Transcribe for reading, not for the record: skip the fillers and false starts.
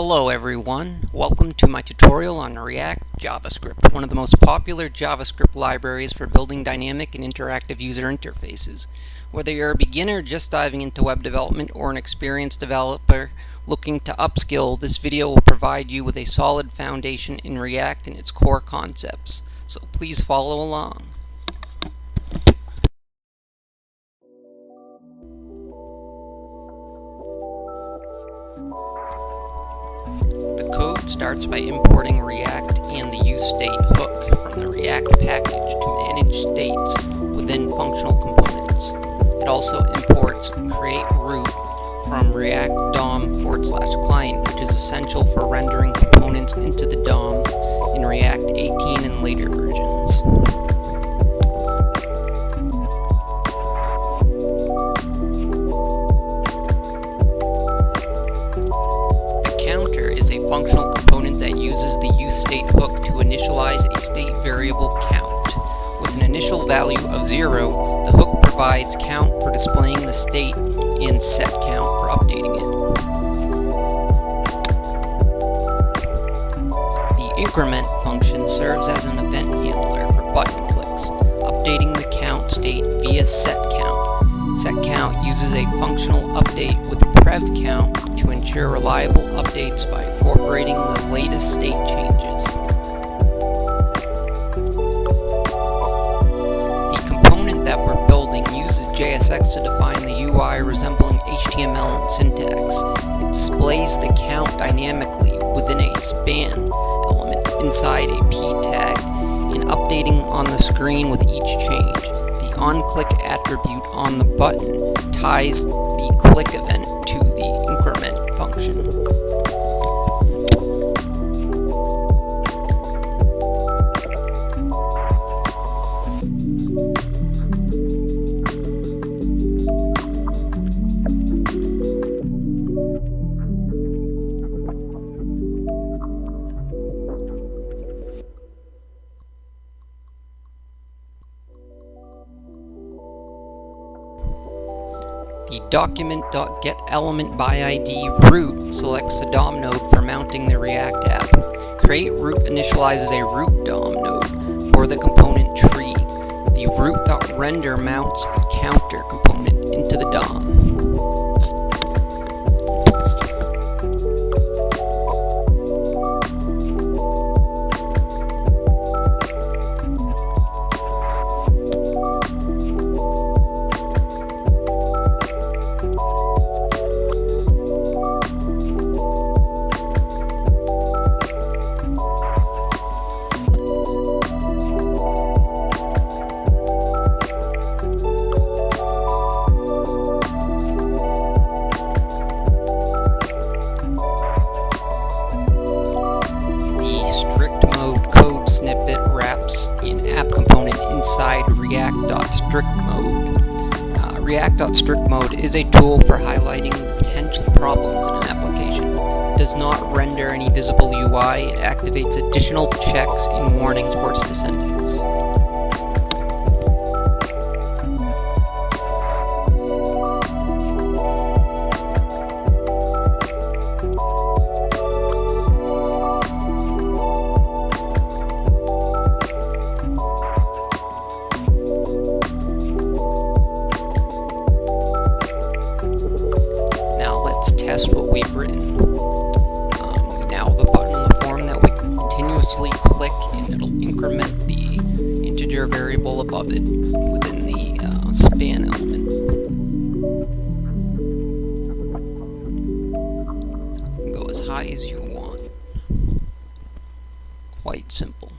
Hello everyone, welcome to my tutorial on React JavaScript, one of the most popular JavaScript libraries for building dynamic and interactive user interfaces. Whether you're a beginner just diving into web development or an experienced developer looking to upskill, this video will provide you with a solid foundation in React and its core concepts, so please follow along. The code starts by importing React and the useState hook from the React package to manage states within functional components. It also imports create_root from React DOM/client, which is essential for rendering components into the DOM in React 18 and later versions. A functional component that uses the useState hook to initialize a state variable count. With an initial value of 0, the hook provides count for displaying the state and set count for updating it. The increment function serves as an event handler for button clicks, updating the count state via setCount. SetCount uses a functional update with PrevCount to ensure reliable updates by incorporating the latest state changes. The component that we're building uses JSX to define the UI resembling HTML in syntax. It displays the count dynamically within a span element inside a p tag and updating on the screen with each change. The onClick attribute on the button ties the click event to the increment function. The document.getElementById root selects the DOM node for mounting the React app. create_root initializes a root DOM node for the component tree. The root.render mounts the counter component into the DOM. An app component inside React.StrictMode. React.StrictMode is a tool for highlighting potential problems in an application. It does not render any visible UI, it activates additional checks and warnings for its descendants. Test what we've written. We now have a button on the form that we can continuously click and it'll increment the integer variable above it within the span element. Go as high as you want. Quite simple.